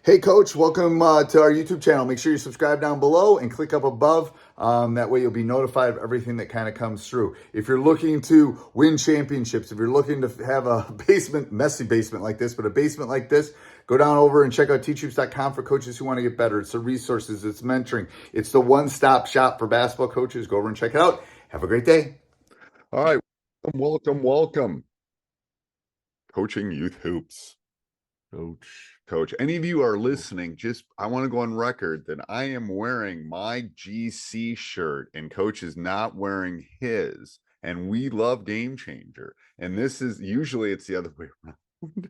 Hey, Coach, welcome to our YouTube channel. Make sure you subscribe down below and click up above. That way you'll be notified of everything that kind of comes through. If you're looking to win championships, if you're looking to have a messy basement like this, but a basement like this, go down over and check out teachhoops.com for coaches who want to get better. It's the resources, it's mentoring, it's the one-stop shop for basketball coaches. Go over and check it out. Have a great day. All right, welcome. Coaching Youth Hoops. Coach, any of you are listening, I want to go on record that I am wearing my GC shirt and Coach is not wearing his. And we love Game Changer. And this is usually it's the other way around.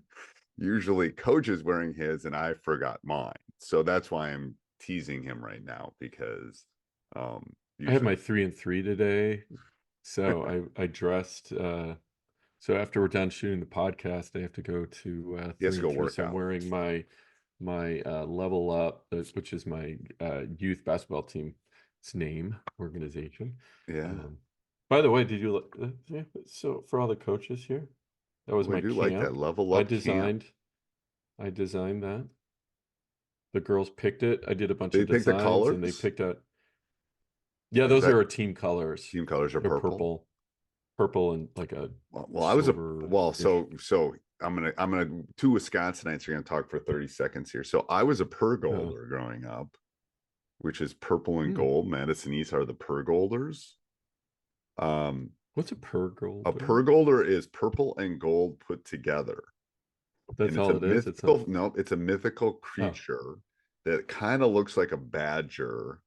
Usually Coach is wearing his and I forgot mine. So that's why I'm teasing him right now because I had my 3 and 3 today. So I dressed so after we're done shooting the podcast, I have to go to 3 and 3. So I'm wearing my Level Up, which is my youth basketball team's organization. Yeah. By the way, did you look? So for all the coaches here, that was my camp. Like that Level Up I designed that. The girls picked it. I did a bunch of designs, the colors? And they picked out. Yeah, those are our team colors. Team colors are purple. Purple and like a so I'm gonna two Wisconsinites are gonna talk for 30 seconds here. So I was a Pergolder growing up, which is purple and gold. Madison East are the Pergolders. What's a Pergolder? A Pergolder is purple and gold put together. That's all it is. It's a mythical creature that kind of looks like a badger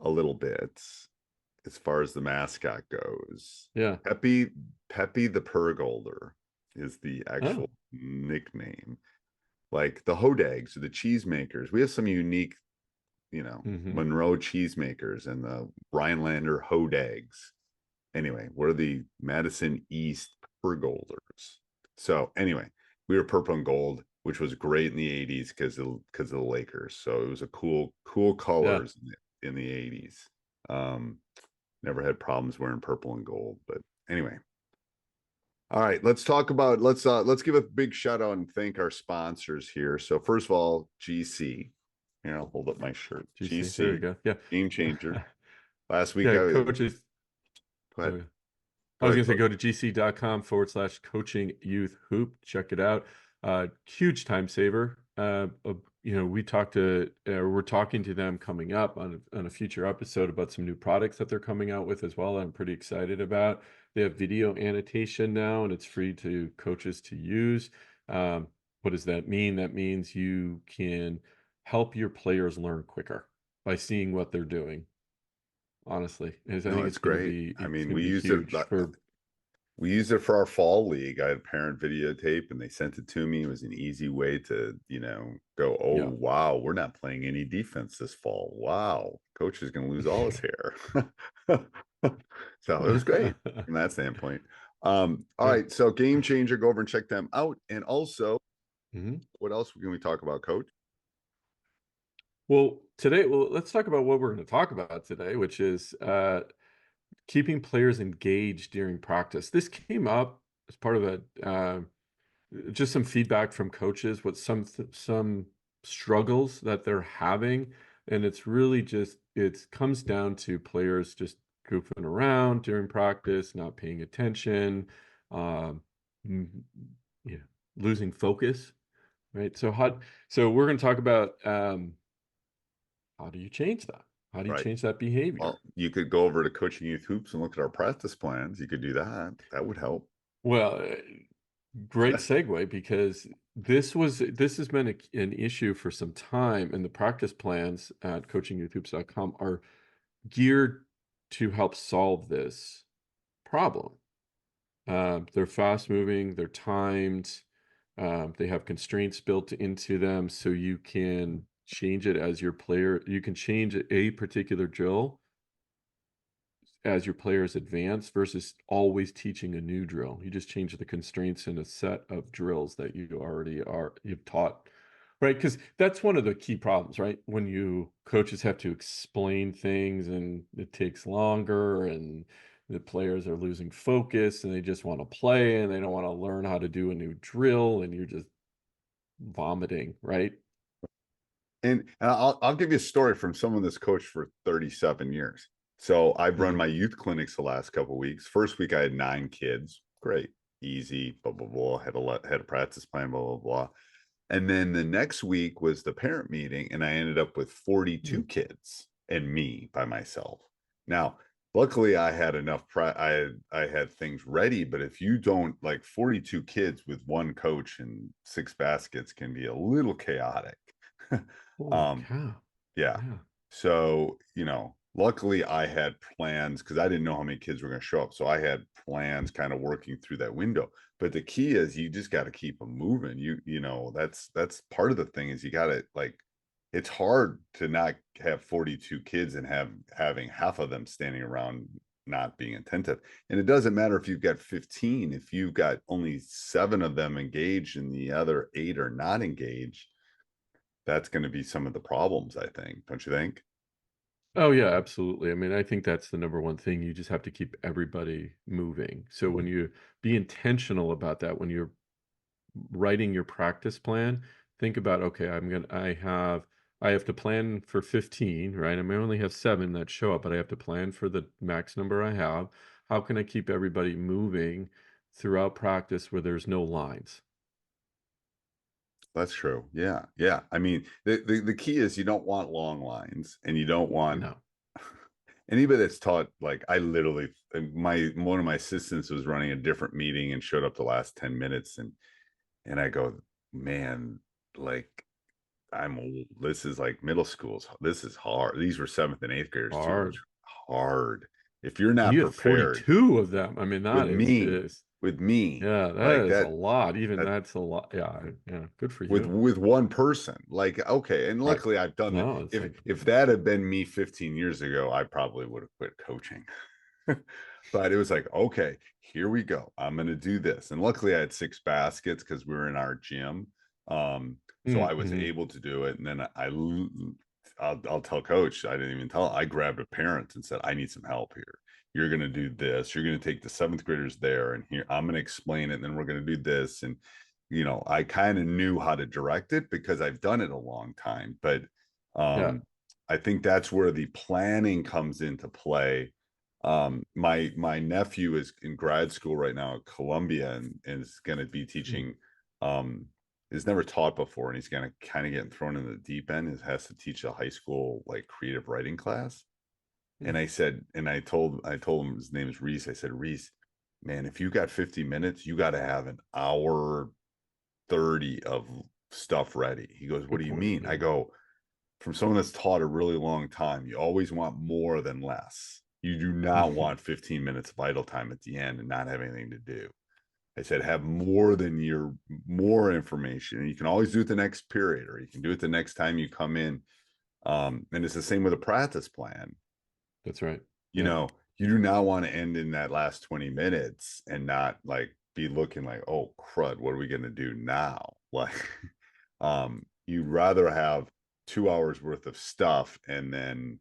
a little bit as far as the mascot goes. Yeah. Peppy the Pergolder is the actual nickname. Like the Hodags or the cheesemakers. We have some unique, Monroe cheesemakers and the Rhinelander Hodags. Anyway, we're the Madison East Pergolders. So anyway, we were purple and gold, which was great in the 80s because of the Lakers. So it was a cool colors in the 80s. Never had problems wearing purple and gold, but anyway. All right, let's give a big shout out and thank our sponsors here. So first of all, GC. Here, I'll hold up my shirt. GC. There you go. Yeah. Game Changer. Last week, coaches. Go ahead. I was going to say, go to gc.com/coaching youth hoop. Check it out. Huge time saver. We're talking to them coming up on a future episode about some new products that they're coming out with as well. I'm pretty excited about. They have video annotation now, and it's free to coaches to use. What does that mean? That means you can help your players learn quicker by seeing what they're doing. Honestly, I think it's great. We used it for our fall league. I had parent videotape and they sent it to me. It was an easy way to, go, wow, we're not playing any defense this fall. Wow, coach is going to lose all his hair. So it was great from that standpoint. All right, so Game Changer, go over and check them out. And also, what else can we talk about, Coach? Well, let's talk about what we're going to talk about today, which is keeping players engaged during practice. This came up as part of just some feedback from coaches, what some struggles that they're having, and it's really it comes down to players just goofing around during practice, not paying attention, losing focus, right? So we're going to talk about how do you change that? How do you change that behavior? Well, you could go over to Coaching Youth Hoops and look at our practice plans. You could do that. That would help. Well, great segue, because this has been an issue for some time, and the practice plans at coachingyouthhoops.com are geared to help solve this problem. They're fast moving, they're timed, they have constraints built into them, so you can change it as your player. You can change a particular drill as your players advance versus always teaching a new drill. You just change the constraints in a set of drills that you've taught, right? Because that's one of the key problems, right? When coaches have to explain things and it takes longer and the players are losing focus and they just want to play and they don't want to learn how to do a new drill and you're just vomiting, right? And I'll give you a story from someone that's coached for 37 years. So I've run my youth clinics the last couple of weeks. First week I had 9 kids. Great, easy, blah blah blah. Had a practice plan, blah blah blah. And then the next week was the parent meeting, and I ended up with 42 kids and me by myself. Now, luckily, I had enough. I had things ready, but if you don't, like, 42 kids with one coach and 6 baskets can be a little chaotic. Holy cow. Yeah. Yeah. So, luckily I had plans because I didn't know how many kids were going to show up. So I had plans kind of working through that window. But the key is you just got to keep them moving. That's part of the thing is you got to, like, it's hard to not have 42 kids and having half of them standing around not being attentive. And it doesn't matter if you've got 15, if you've got only 7 of them engaged and the other 8 are not engaged, that's going to be some of the problems, I think. Don't you think? Oh yeah, absolutely. I mean, I think that's the number one thing. You just have to keep everybody moving. So when you be intentional about that, when you're writing your practice plan, think about, okay, I have to plan for 15, right? I may only have 7 that show up, but I have to plan for the max number I have. How can I keep everybody moving throughout practice where there's no lines? That's true. Yeah. Yeah. I mean, the key is you don't want long lines, and you don't want No. anybody that's taught, like, I literally, one of my assistants was running a different meeting and showed up the last 10 minutes, and I go, man, like, I'm old. This is like middle schools. This is hard. These were 7th and 8th graders too. It was Hard. hard. If you're And not you had prepared 42 of them. I mean, with that is me, just, with me, yeah, that like is a that, lot. Even that that's a lot. Yeah, yeah. Good for with you. one person, like, okay. And Right. luckily I've done that. No, it's like, If that had been me 15 years ago, I probably would have quit coaching. But it was like, okay, here we go. I'm going to do this. And luckily I had 6 baskets because we were in our gym. So I was mhm. able to do it. And then I'll tell coach, I didn't even tell, I grabbed a parent and said, I need some help here. You're going to do this. You're going to take the 7th graders there, and here I'm going to explain it. And then we're going to do this. And, I kind of knew how to direct it because I've done it a long time, but, Yeah. I think that's where the planning comes into play. My nephew is in grad school right now at Columbia, and is going to be Mm, teaching, is never taught before, and he's going to kind of get thrown in the deep end. He has to teach a high school, like, creative writing class. And mm. I told him, his name is Reese. I said, Reese, man, if you got 50 minutes, you got to have an hour 30 of stuff ready. He goes, what Good do you point. mean? I Yeah. go, from someone that's taught a really long time, you always want more than less. You do not want 15 minutes of idle time at the end and not have anything to do. I said, have more information. And you can always do it the next period, or you can do it the next time you come in. And it's the same with a practice plan. That's right. You Yeah. know, you do not want to end in that last 20 minutes and not, like, be looking like, oh crud, what are we going to do now? Like, you'd rather have 2 hours worth of stuff, and then,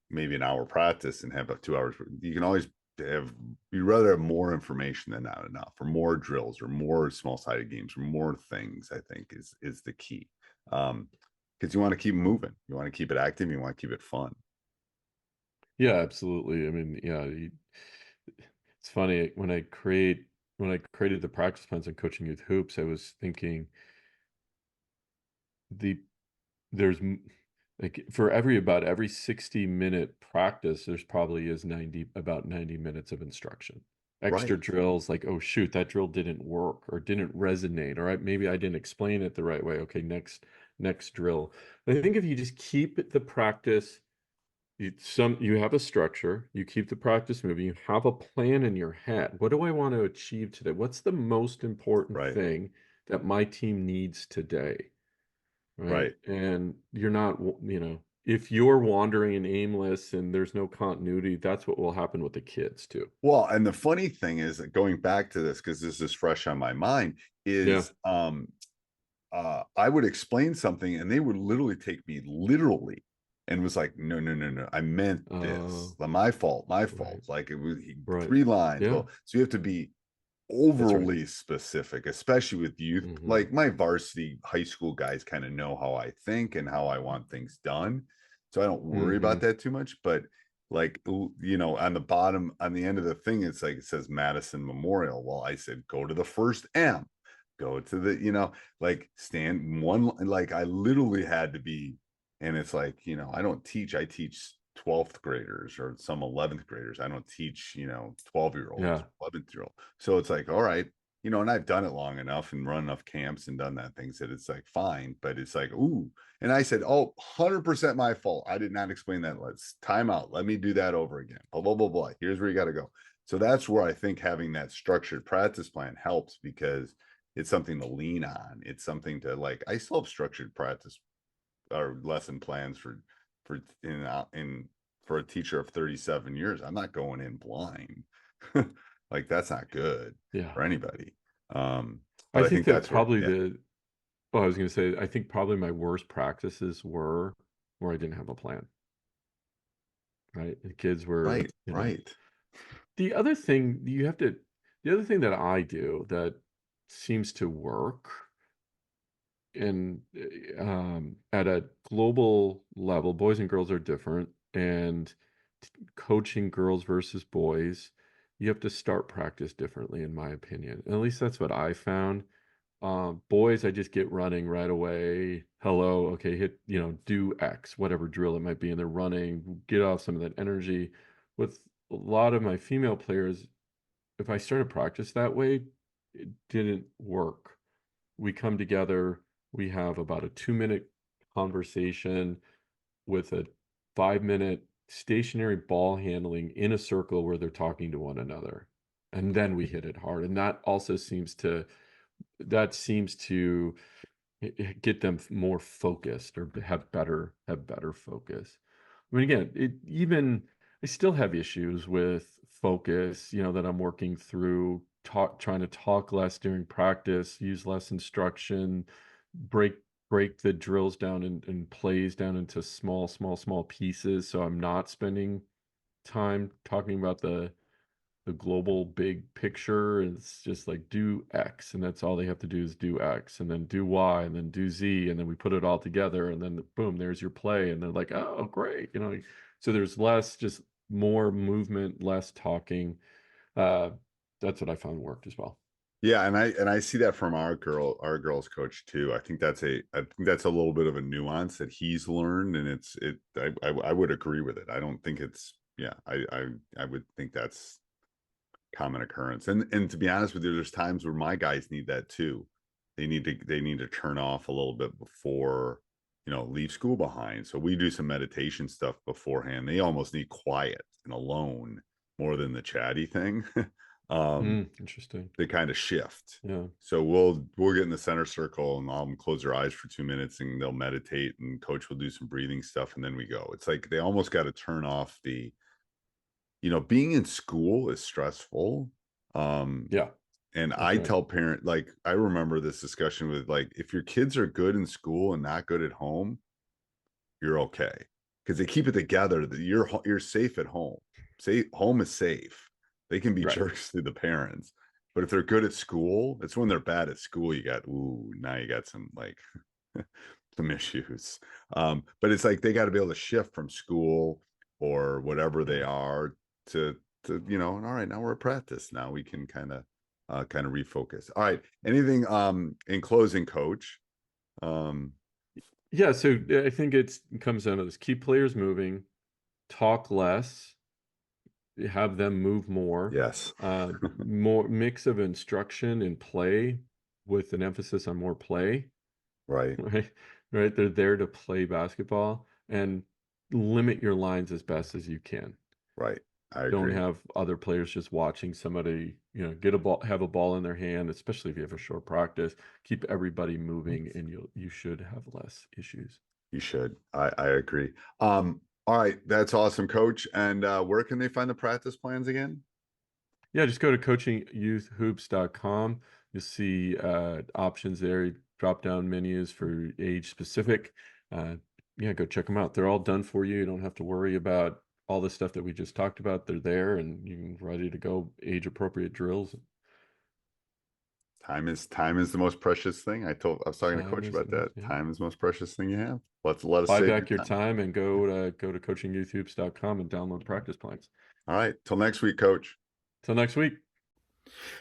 maybe an hour practice, and have 2 hours. You can always you'd rather have more information than not enough, or more drills, or more small-sided games, or more things, I think is the key. Because you want to keep moving, you want to keep it active, you want to keep it fun. Yeah, absolutely. I mean, yeah, it's funny when I created the practice plans on coaching youth hoops, I was thinking the there's like for about every 60-minute practice, there's probably is 90 minutes of instruction. Extra Right. drills like, oh shoot, that drill didn't work or didn't resonate, or maybe I didn't explain it the right way. Okay, next drill. I think if you just keep the practice, you have a structure, you keep the practice moving, you have a plan in your head. What do I want to achieve today? What's the most important Right. thing that my team needs today? Right. Right. And you're not, if you're wandering and aimless and there's no continuity, that's what will happen with the kids too. Well, and the funny thing is that, going back to this, because this is fresh on my mind, Yeah. is I would explain something and they would literally take me literally, and was like, no, no, no, no, I meant Uh, this. My fault, my fault. right. Like, it was Right. 3 lines. Yeah. Well, so you have to be overly specific, especially with youth. Mm-hmm. Like my varsity high school guys kind of know how I think and how I want things done. So I don't worry about that too much. But like, you know, on the bottom, on the end of the thing, it's like it says Madison Memorial. Well, I said, go to the first M, go to the, you know, like stand one, like I literally had to be, and it's like, you know, I don't teach, I teach 12th graders or some 11th graders. I don't teach, you know, 12-year-olds, Yeah. 11th-year-old. So it's like, all right, you know, and I've done it long enough and run enough camps and done that things that it's like fine, but it's like, ooh. And I said, oh, 100% my fault. I did not explain that. Let's time out. Let me do that over again. Blah, blah, blah, blah. Here's where you got to go. So that's where I think having that structured practice plan helps, because it's something to lean on. It's something to like, I still have structured practice or lesson plans for for a teacher of 37 years. I'm not going in blind. Like that's not good Yeah. for anybody. But I I think think that that's where, probably yeah. well, I was going to say, I think probably my worst practices were where I didn't have a plan, right? The kids were, Right, you know, right. the other thing the other thing that I do that seems to work and at a global level, boys and girls are different, and coaching girls versus boys, you have to start practice differently, in my opinion. At least that's what I found. Boys, I just get running right away. Hello, okay, hit, you know, do X, whatever drill it might be, and they're running, get off some of that energy. With a lot of my female players, if I started practice that way, it didn't work. We come together, we have about a 2-minute conversation with a 5-minute stationary ball handling in a circle where they're talking to one another. And then we hit it hard. And that also seems to get them more focused or have better focus. I mean, again, I still have issues with focus, you know, that I'm working through, trying to talk less during practice, use less instruction, break break the drills down and plays down into small pieces. So I'm not spending time talking about the global big picture. And it's just like do X, and that's all they have to do is do X, and then do Y, and then do Z, and then we put it all together, and then boom, there's your play, and they're like, oh, great, you know. So there's just more movement, less talking. Uh, that's what I found worked as well. Yeah, and I see that from our girls coach too. I think that's a little bit of a nuance that he's learned, and I would agree with it. I don't think it's, yeah, I would think that's common occurrence. And to be honest with you, there's times where my guys need that too. They need to turn off a little bit before, you know, leave school behind. So we do some meditation stuff beforehand. They almost need quiet and alone more than the chatty thing. Interesting. They kind of shift. Yeah. So we'll get in the center circle and I'll close their eyes for 2 minutes and they'll meditate and coach will do some breathing stuff and then we go. It's like they almost got to turn off the, you know, being in school is stressful. Yeah. And That's I right. tell parent, like, I remember this discussion with like, if your kids are good in school and not good at home, you're okay. Because they keep it together that you're safe at home. Home is safe. They can be Right. jerks to the parents. But if they're good at school, it's when they're bad at school, now you got some like some issues. But it's like they got to be able to shift from school or whatever they Yeah. are to you know, all right, now we're at practice. Now we can kind of refocus. All right. Anything in closing, coach? Yeah. So I think it comes down to this: keep players moving, talk less, have them move more, Yes. more mix of instruction and play with an emphasis on more play, Right. right? Right. They're there to play basketball, and limit your lines as best as you can. Right. I Don't agree. have other players just watching somebody, you know, get a ball, have a ball in their hand, especially if you have a short practice. Keep everybody moving and you should have less issues. You should. I agree. All right, that's awesome, coach. And where can they find the practice plans again? Yeah, just go to coachingyouthhoops.com. You'll see options there, drop down menus for age specific. Uh, yeah, go check them out. They're all done for you. You don't have to worry about all the stuff that we just talked about. They're there and you're ready to go, age appropriate drills. Time is the most precious thing. I was talking to Time Coach is about the most, that. yeah. Time is the most precious thing you have. Let us Buy save back your time and go to coachingyouthoops.com and download the practice plans. All right. Till next week, Coach. Till next week.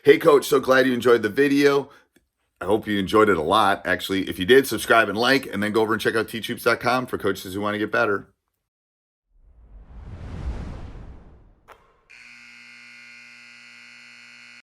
Hey, Coach, so glad you enjoyed the video. I hope you enjoyed it a lot. Actually, if you did, subscribe and like, and then go over and check out teachhoops.com for coaches who want to get better.